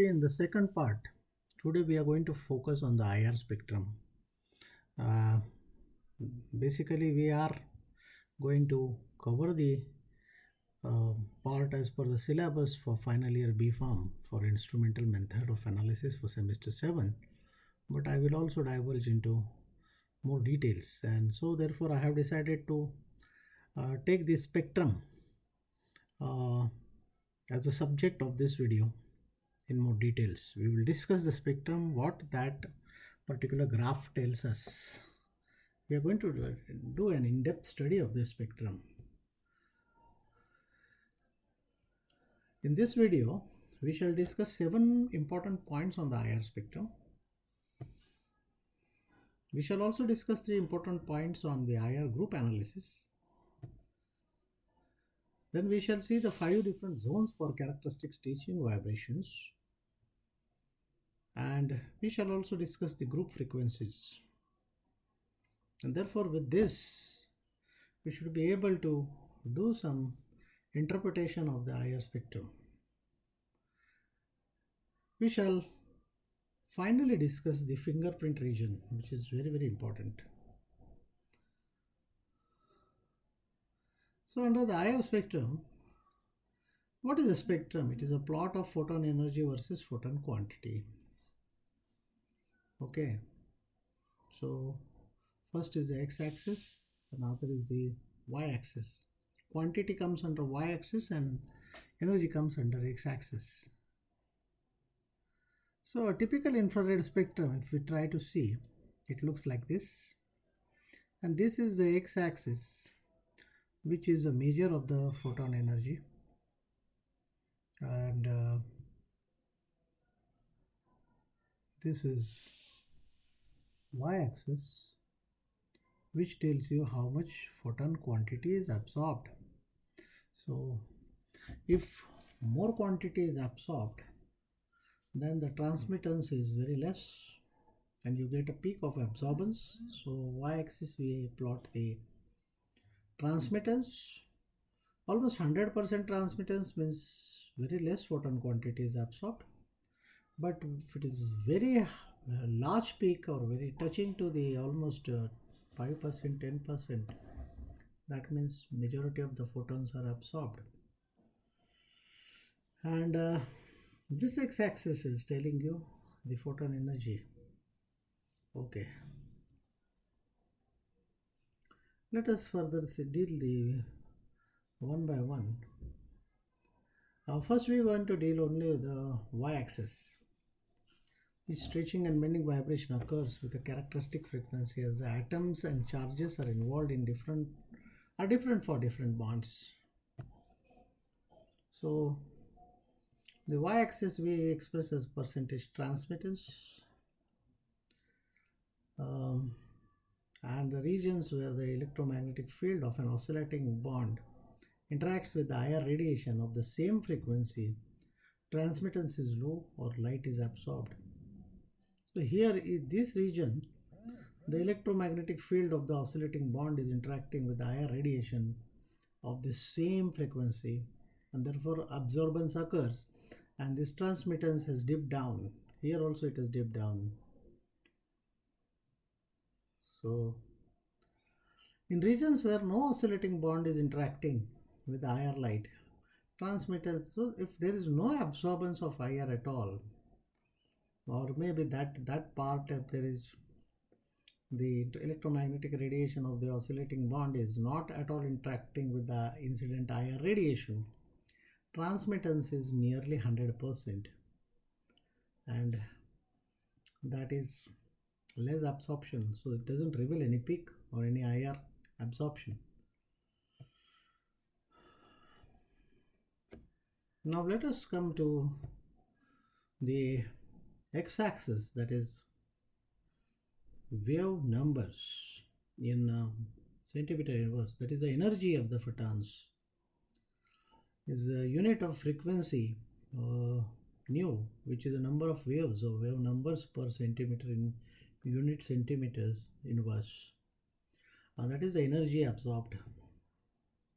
In the second part, today we are going to focus on the IR spectrum. Uh, Basically, we are going to cover the part as per the syllabus for final year B Farm for instrumental method of analysis for semester 7. But I will also divulge into more details, and so therefore I have decided to take the spectrum uh, as a subject of this video in more details. We will discuss the spectrum, what that particular graph tells us. We are going to do an in-depth study of the spectrum. In this video, we shall discuss 7 important points on the IR spectrum. We shall also discuss 3 important points on the IR group analysis. Then we shall see the 5 different zones for characteristic stitching vibrations. And we shall also discuss the group frequencies. And therefore, with this, we should be able to do some interpretation of the IR spectrum. We shall finally discuss the fingerprint region, which is very, very important. So under the IR spectrum, what is a spectrum? It is a plot of photon energy versus photon quantity. Okay. So first is the x-axis, another is the y-axis. Quantity comes under y-axis and energy comes under x-axis. So a typical infrared spectrum, if we try to see, it looks like this. And this is the x-axis, which is a measure of the photon energy. And this is y-axis, which tells you how much photon quantity is absorbed. So if more quantity is absorbed, then the transmittance is very less and you get a peak of absorbance. So y-axis we plot the transmittance. Almost 100% transmittance means very less photon quantity is absorbed. But if it is very large peak or very touching to the almost 5%, 10%, that means majority of the photons are absorbed. And this x-axis is telling you the photon energy. Okay. Let us further deal the one by one. First we are going to deal only with the y-axis. The stretching and bending vibration occurs with a characteristic frequency as the atoms and charges are involved in different for different bonds. So the y-axis we express as percentage transmittance, and the regions where the electromagnetic field of an oscillating bond interacts with the IR radiation of the same frequency, transmittance is low or light is absorbed. So here in this region, the electromagnetic field of the oscillating bond is interacting with the IR radiation of the same frequency, and therefore absorbance occurs, and this transmittance has dipped down. Here also it has dipped down. So in regions where no oscillating bond is interacting with the IR light, transmittance, so if there is no absorbance of IR at all, or maybe that part, if there is the electromagnetic radiation of the oscillating bond is not at all interacting with the incident IR radiation, transmittance is nearly 100%, and that is less absorption, so it doesn't reveal any peak or any IR absorption. Now let us come to the x-axis, that is wave numbers in centimeter inverse, that is the energy of the photons, is a unit of frequency nu, which is a number of waves or wave numbers per centimeter in unit centimeters inverse. That is the energy absorbed.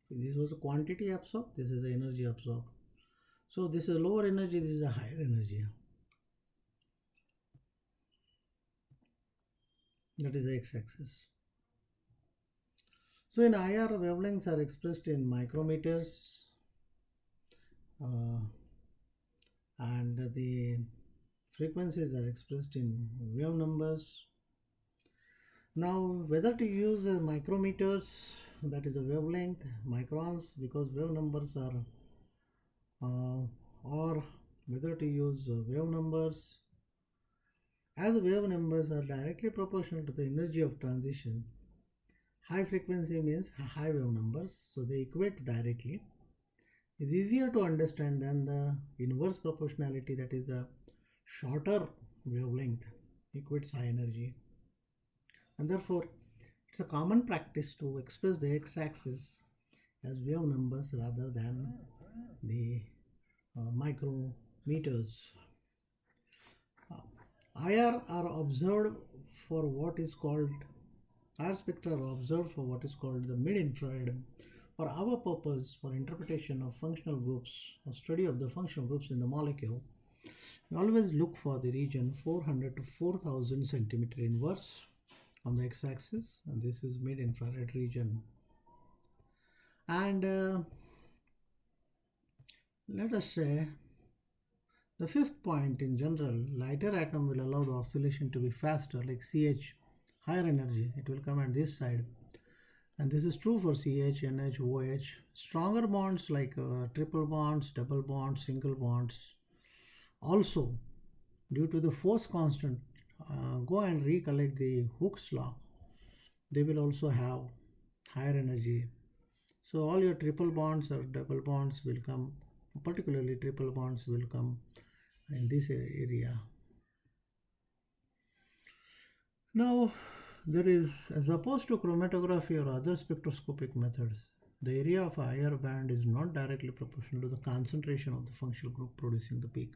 This was a quantity absorbed, this is the energy absorbed. So this is a lower energy, this is a higher energy. that is the x-axis. So in IR, wavelengths are expressed in micrometers, and the frequencies are expressed in wave numbers. Now, whether to use micrometers, that is a wavelength, microns, because wave numbers are, or whether to use wave numbers, as wave numbers are directly proportional to the energy of transition. High frequency means high wave numbers, so they equate directly. Is easier to understand than the inverse proportionality, that is a shorter wavelength equates high energy, and therefore it's a common practice to express the x-axis as wave numbers rather than the micrometers. IR are observed for what is called IR spectra are observed for what is called the mid-infrared. For our purpose, for interpretation of functional groups or study of the functional groups in the molecule, we always look for the region 400 to 4000 centimeter inverse on the x-axis, and this is mid-infrared region. And let us say the fifth point, in general, lighter atom will allow the oscillation to be faster, like CH, higher energy, it will come at this side. And this is true for CH, NH, OH. Stronger bonds like triple bonds, double bonds, single bonds. Also, due to the force constant, go and recollect the Hooke's law. They will also have higher energy. So all your triple bonds or double bonds will come, particularly triple bonds will come in this area. Now, there is, as opposed to chromatography or other spectroscopic methods, the area of a higher band is not directly proportional to the concentration of the functional group producing the peak.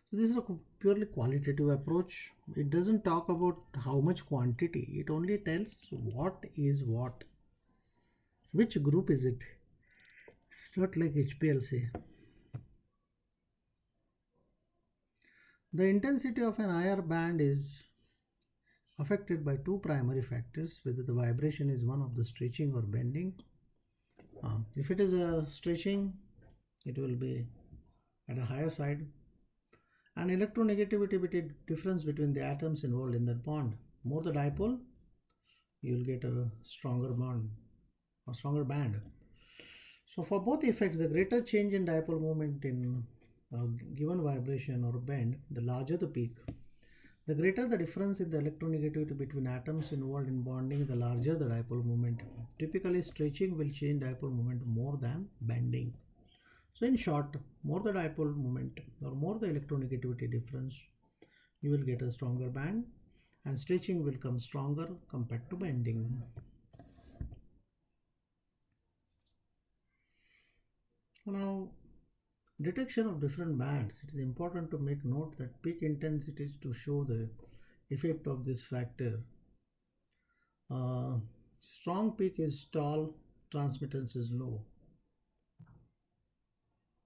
So this is a purely qualitative approach. It doesn't talk about how much quantity, it only tells what is what. Which group is it? It's not like HPLC. The intensity of an IR band is affected by two primary factors, whether the vibration is one of the stretching or bending. If it is a stretching, it will be at a higher side. And electronegativity difference between the atoms involved in that bond. More the dipole, you will get a stronger bond or stronger band. So for both effects, the greater change in dipole moment in a given vibration or bend, the larger the peak. The greater the difference in the electronegativity between atoms involved in bonding, the larger the dipole moment. Typically, stretching will change dipole moment more than bending. So in short, more the dipole moment or more the electronegativity difference, you will get a stronger band, and stretching will come stronger compared to bending. Now, detection of different bands. It is important to make note that peak intensities to show the effect of this factor. Strong peak is tall, transmittance is low.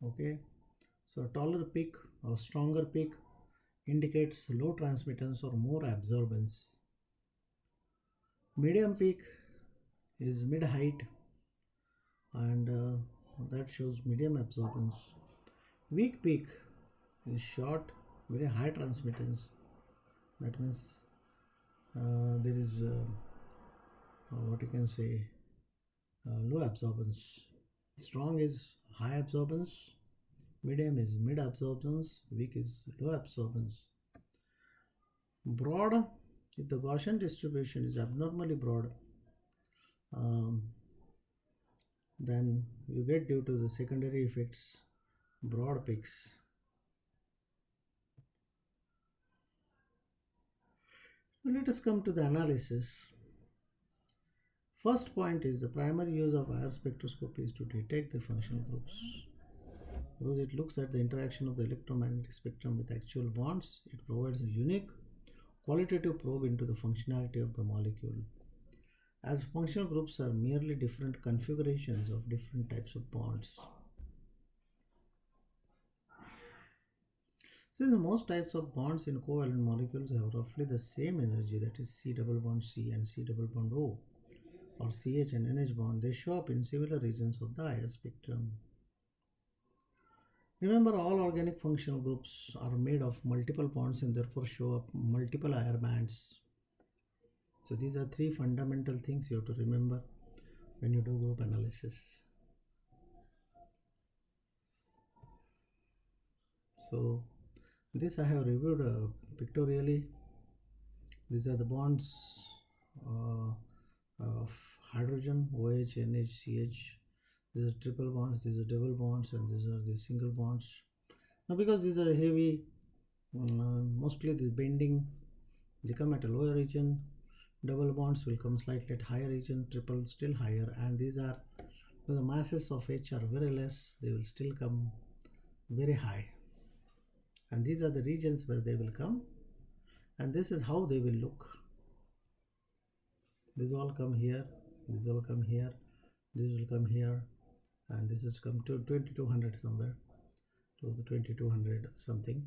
Okay, so a taller peak or stronger peak indicates low transmittance or more absorbance. Medium peak is mid height, and that shows medium absorbance. Weak peak is short, very high transmittance. That means there is what you can say low absorbance. Strong is high absorbance, medium is mid absorbance, weak is low absorbance. Broad, if the Gaussian distribution is abnormally broad, then you get, due to the secondary effects, broad peaks. Let us come to the analysis. First point is the primary use of IR spectroscopy is to detect the functional groups. Because it looks at the interaction of the electromagnetic spectrum with actual bonds, it provides a unique qualitative probe into the functionality of the molecule, as functional groups are merely different configurations of different types of bonds. Since most types of bonds in covalent molecules have roughly the same energy, that is C double bond C and C double bond O, or CH and NH bond, they show up in similar regions of the IR spectrum. Remember, all organic functional groups are made of multiple bonds and therefore show up multiple IR bands. So these are three fundamental things you have to remember when you do group analysis. So this I have reviewed pictorially. These are the bonds of hydrogen, OH, NH, CH. These are triple bonds, these are double bonds, and these are the single bonds. Now because these are heavy, mostly the bending, they come at a lower region. Double bonds will come slightly at higher region, triple still higher, and these are, the masses of H are very less, they will still come very high. And these are the regions where they will come, and this is how they will look. These all come here, these all come here, this will come here, and this has come to 2200 somewhere, to the 2200 something,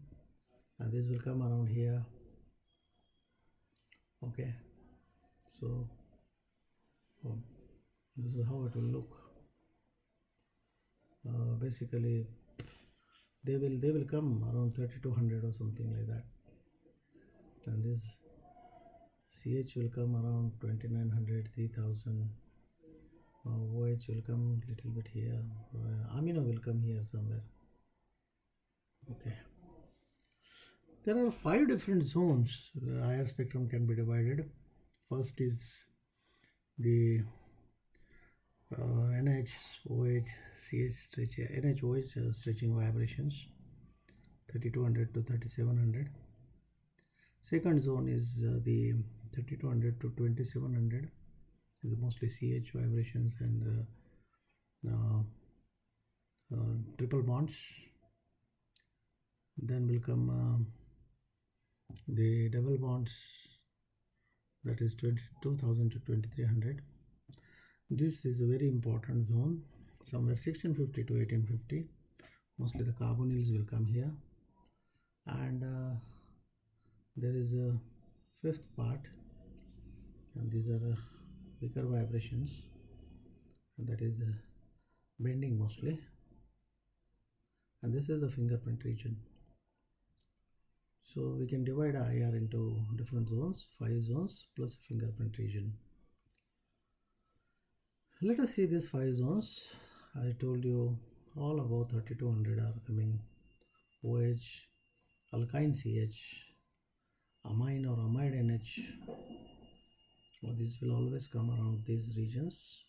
and this will come around here. Okay, so this is how it will look. Basically they will come around 3200 or something like that, and this CH will come around 2900, 3000. OH will come little bit here, amino will come here somewhere. Okay, there are 5 different zones where IR spectrum can be divided. First is the NH, OH, CH stretching, NH, OH stretching vibrations, 3200 to 3700. Second zone is the 3200 to 2700, is mostly CH vibrations and triple bonds. Then will come the double bonds, that is 22,000 to 2300. This is a very important zone, somewhere 1650 to 1850. Mostly the carbonyls will come here, and there is a fifth part, and these are weaker vibrations, and that is bending mostly, and this is the fingerprint region. So we can divide IR into different zones, 5 zones plus fingerprint region. Let us see these 5 zones. I told you all about 3200 are coming. OH, alkyne CH, amine or amide NH. These will always come around these regions.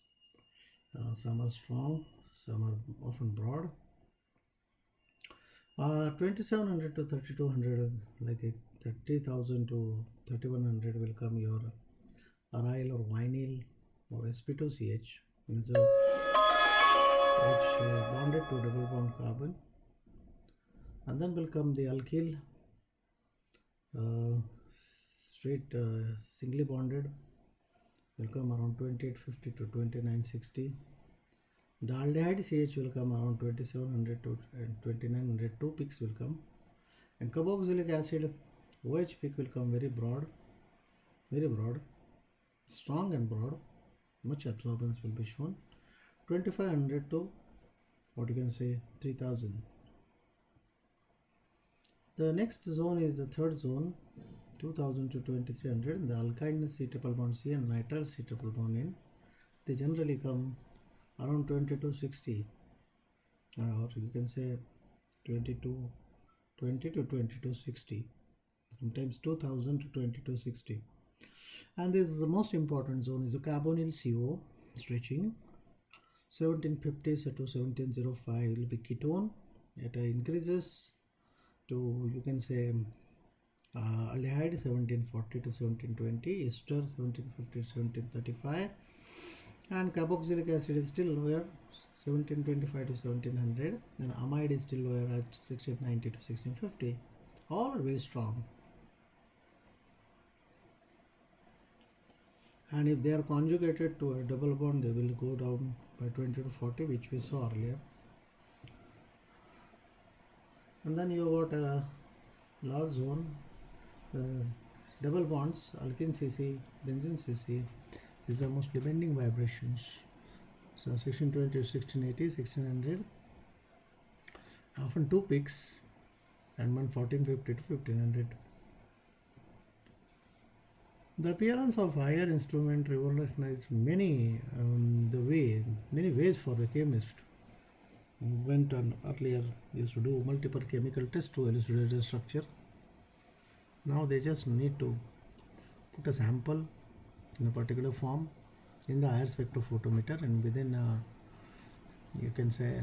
Some are strong, some are often broad. 2700 to 3200, like 30,000 to 3100 will come your aryl or vinyl or sp2ch, means H bonded to double bond carbon, and then will come the alkyl, straight singly bonded, will come around 2850 to 2960. The aldehyde CH will come around 2700 to 2900, 2 peaks will come, and carboxylic acid OH peak will come very broad, strong and broad, much absorbance will be shown, 2500 to what you can say 3000. The next zone is the third zone, 2000 to 2300. The alkyne C triple bond C and nitrile C triple bond N, they generally come around 2260, or you can say 20 to 2260, sometimes 2000 to 2260. And this is the most important zone, is the carbonyl CO stretching, 1750 to 1705 will be ketone. It increases to, you can say, aldehyde 1740 to 1720, ester 1750 to 1735, and carboxylic acid is still lower, 1725 to 1700, and amide is still lower at 1690 to 1650. All are very strong, and if they are conjugated to a double bond, they will go down by 20 to 40, which we saw earlier. And then you got last zone, double bonds, alkene CC, benzene CC. These are mostly bending vibrations. So 1620 to 1680, 1600, often two peaks, and one 1450 to 1500. The appearance of higher instrument revolutionized many ways for the chemist. Went on earlier used to do multiple chemical tests to elucidate the structure. Now they just need to put a sample in a particular form in the higher spectrophotometer, and within you can say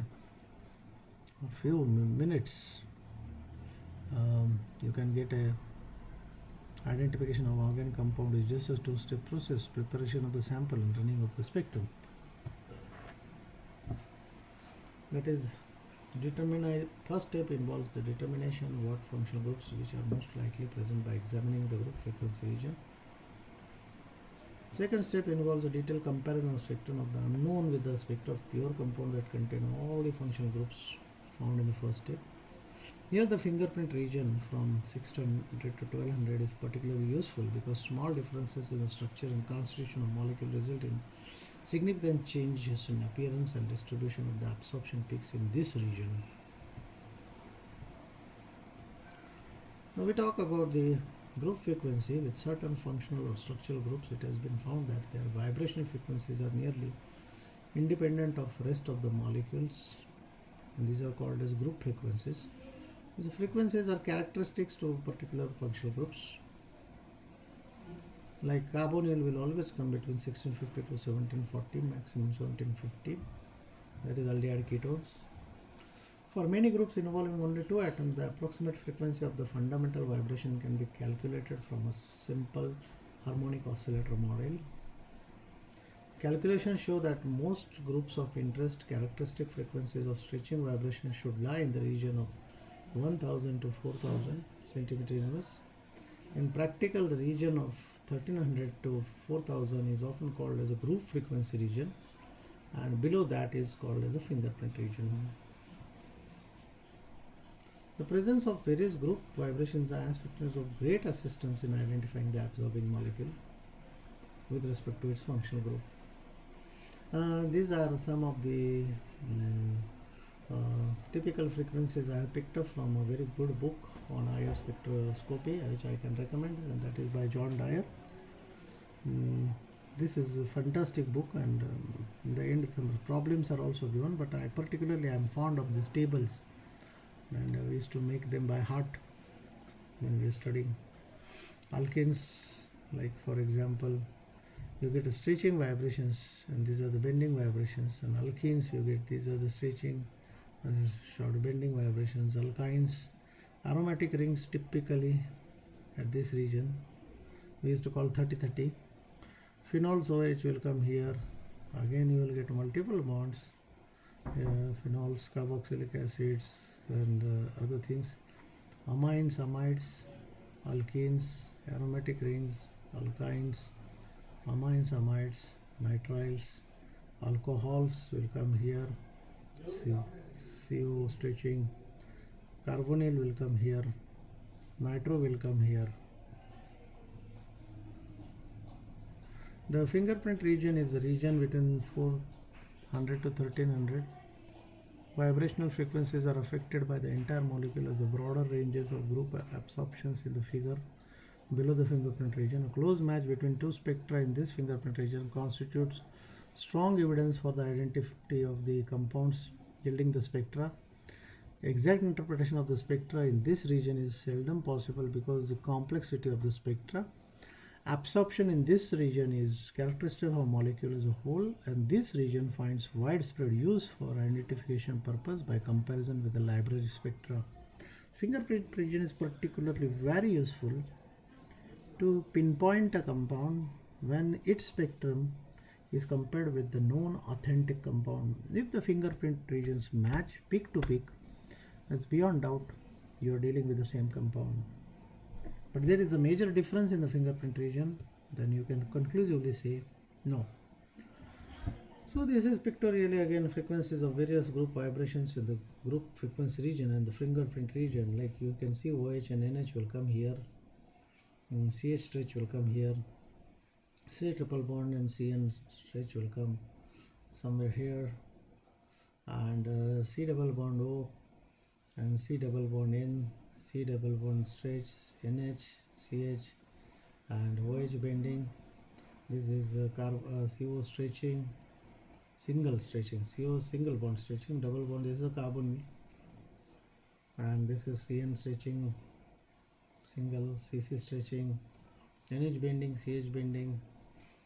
a few minutes you can get a identification of organic compound. Is just a two-step process: preparation of the sample and running of the spectrum. That is, first step involves the determination of what functional groups which are most likely present by examining the group frequency region. Second step involves a detailed comparison of spectrum of the unknown with the spectra of pure compound that contain all the functional groups found in the first step. Here the fingerprint region from 600 to 1200 is particularly useful because small differences in the structure and constitution of molecule result in significant changes in appearance and distribution of the absorption peaks in this region. Now we talk about the group frequency. With certain functional or structural groups, it has been found that their vibrational frequencies are nearly independent of rest of the molecules, and these are called as group frequencies. The frequencies are characteristics to particular functional groups. Like carbonyl will always come between 1650 to 1740, maximum 1750. That is aldehyde ketones. For many groups involving only two atoms, the approximate frequency of the fundamental vibration can be calculated from a simple harmonic oscillator model. Calculations show that most groups of interest characteristic frequencies of stretching vibration should lie in the region of 1000 to 4000 centimeter inverse. In practical, the region of 1300 to 4000 is often called as a group frequency region, and below that is called as a fingerprint region. The presence of various group vibrations is of great assistance in identifying the absorbing molecule with respect to its functional group. These are some of the typical frequencies I have picked up from a very good book on IR spectroscopy, which I can recommend, and that is by John Dyer. This is a fantastic book, and in the end some problems are also given, but I particularly am fond of these tables, and we used to make them by heart when we are studying. Alkenes, like for example, you get stretching vibrations, and these are the bending vibrations, and alkenes you get these are the stretching short bending vibrations. Alkynes, aromatic rings typically at this region we used to call 30-30. Phenols OH will come here. Again you will get multiple bonds, phenols, carboxylic acids, and other things. Amines, amides, alkenes, aromatic rings, alkynes, amines, amides, nitriles. Alcohols will come here. CO stretching. Carbonyl will come here. Nitro will come here. The fingerprint region is the region between 400 to 1300. Vibrational frequencies are affected by the entire molecule as the broader ranges of group absorptions in the figure below the fingerprint region. A close match between two spectra in this fingerprint region constitutes strong evidence for the identity of the compounds yielding the spectra. Exact interpretation of the spectra in this region is seldom possible because of the complexity of the spectra. Absorption in this region is characteristic of a molecule as a whole, and this region finds widespread use for identification purpose by comparison with the library spectra. Fingerprint region is particularly very useful to pinpoint a compound when its spectrum is compared with the known authentic compound. If the fingerprint regions match peak to peak, it's beyond doubt you are dealing with the same compound. But there is a major difference in the fingerprint region, then you can conclusively say no. So this is pictorially again frequencies of various group vibrations in the group frequency region and the fingerprint region. Like you can see OH and NH will come here, CH stretch will come here, C triple bond and CN stretch will come somewhere here, and C double bond O and C double bond N, C double bond stretch, NH, CH, and OH bending. This is CO stretching, single stretching, CO single bond stretching, double bond is a carbonyl, and this is CN stretching, single, CC stretching, NH bending, CH bending.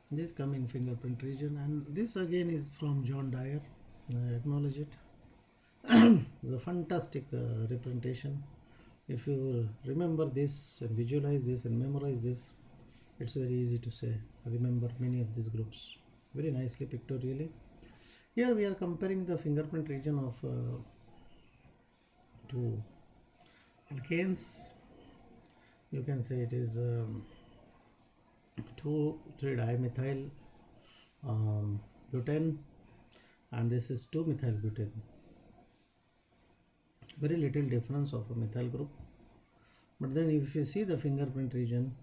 This come in fingerprint region, and this again is from John Dyer. Acknowledge it. The fantastic representation. If you remember this and visualize this and memorize this, it's very easy to say remember many of these groups very nicely pictorially. Here we are comparing the fingerprint region of two alkanes. You can say it is 2,3-dimethyl butane, and this is 2-methyl butane. Very little difference of a methyl group, but then if you see the fingerprint region,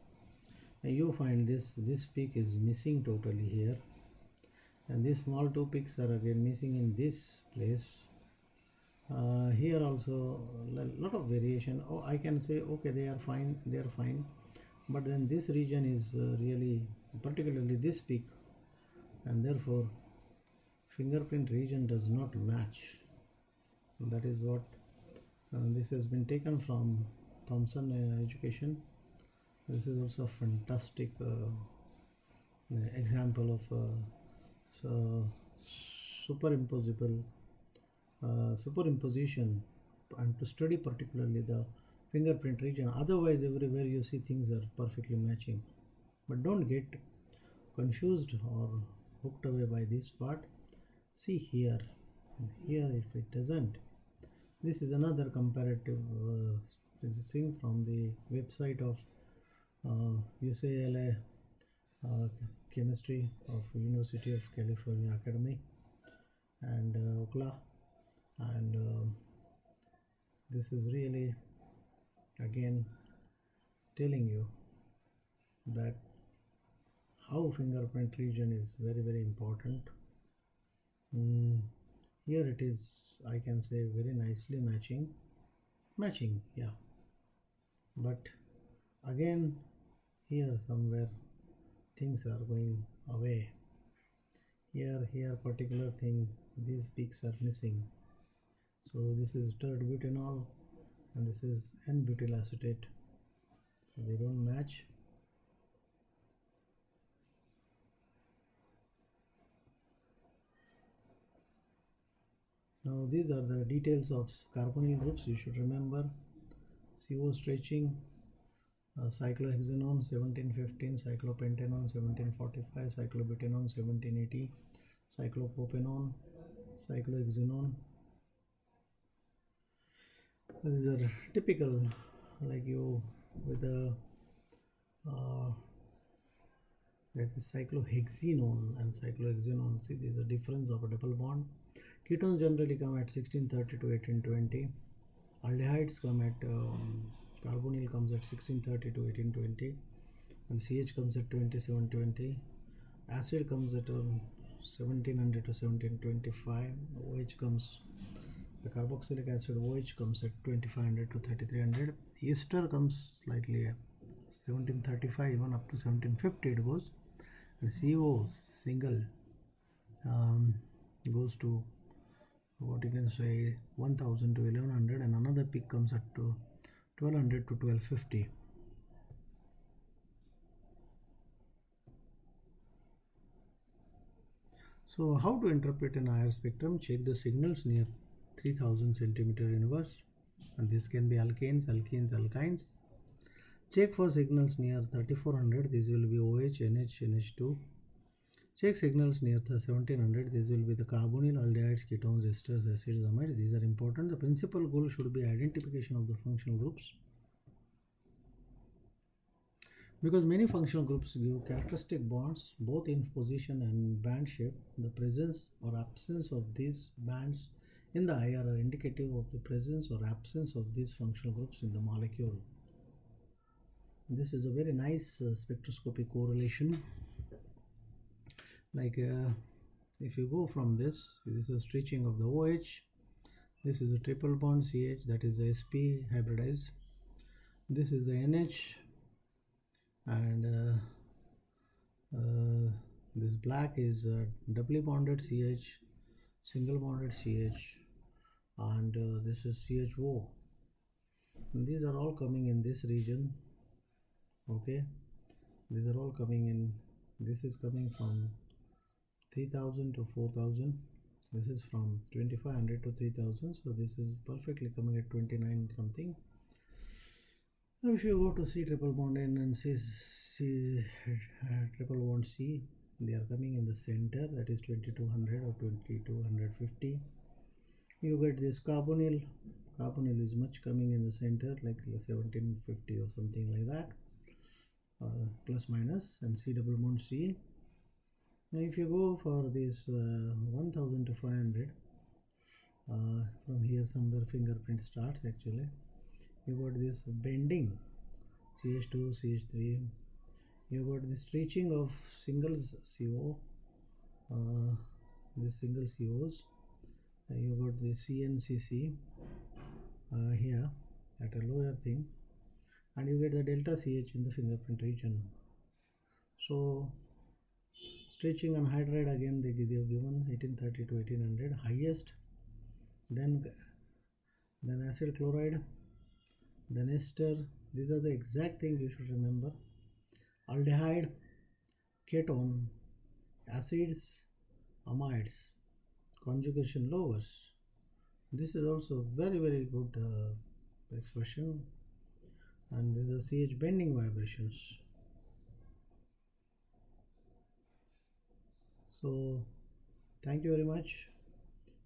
you find this peak is missing totally here, and these small two peaks are again missing in this place. Here also a lot of variation. Oh, I can say okay, they are fine, but then this region is really, particularly this peak, and therefore fingerprint region does not match. That is what this has been taken from Thomson education. This is also a fantastic example of superimposition, and to study particularly the fingerprint region. Otherwise everywhere you see things are perfectly matching, but don't get confused or hooked away by this part. See here if it doesn't, this is another comparative thing from the website of UCLA chemistry of University of California Academy and Oklahoma, and this is really again telling you that how fingerprint region is very, very important. Here it is, I can say, very nicely matching, yeah, but again here somewhere things are going away. Here particular thing, these peaks are missing. So this is tert-butanol and this is N-butyl acetate, so they don't match. Now these are the details of carbonyl groups. You should remember CO stretching, cyclohexanone 1715, cyclopentanone 1745, cyclobutanone 1780, cyclopropanone, cyclohexanone. These are typical, like you with the that is cyclohexanone and cyclohexanone. See, there is a difference of a double bond. Ketones generally come at 1630 to 1820. Aldehydes come at carbonyl comes at 1630 to 1820, and CH comes at 2720. Acid comes at 1700 to 1725. OH comes, the carboxylic acid OH comes at 2500 to 3300. Ester comes slightly 1735 even up to 1750 it goes, and CO single goes to what you can say 1000 to 1100, and another peak comes at 1200 to 1250. So how to interpret an IR spectrum? Check the signals near 3000 centimeter inverse, and this can be alkanes, alkenes, alkynes. Check for signals near 3400, this will be OH, NH, NH2. Check signals near the 1700, this will be the carbonyl, aldehydes, ketones, esters, acids, amides. These are important. The principal goal should be identification of the functional groups. Because many functional groups give characteristic bonds both in position and band shape, the presence or absence of these bands in the IR are indicative of the presence or absence of these functional groups in the molecule. This is a very nice spectroscopic correlation. Like if you go from this is a stretching of the OH, this is a triple bond CH, that is a SP hybridized, this is the NH, and this black is doubly bonded CH, single bonded CH, and this is CHO. And these are all coming in this region. Okay, these are all coming in. This is coming from 3000 to 4000. This is from 2500 to 3000. So this is perfectly coming at 29 something. Now if you go to C triple bond N and C triple bond C, they are coming in the center, that is 2200 or 2250. You get this carbonyl. Carbonyl is much coming in the center, like 1750 or something like that, plus minus, and C double bond C. Now if you go for this 1000 to 500, from here somewhere fingerprint starts actually, you got this bending CH2, CH3, you got this stretching of singles CO, this single COs, you got the CNCC here at a lower thing, and you get the delta CH in the fingerprint region. So stretching and hydride again they have given 1830 to 1800 highest, then acid chloride, then ester. These are the exact thing you should remember. Aldehyde, ketone, acids, amides, conjugation lowers. This is also very good expression, and these are CH bending vibrations. So thank you very much.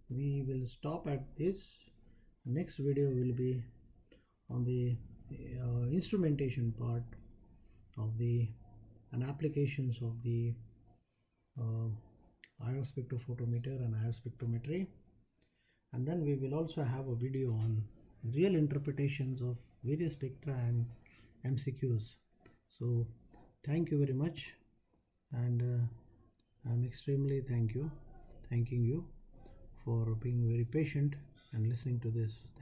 We will stop at this. Next video will be on the instrumentation part of the and applications of the iospectrophotometer and iospectrometry, and then we will also have a video on real interpretations of various spectra and MCQs. So thank you very much, and I'm extremely thanking you for being very patient and listening to this.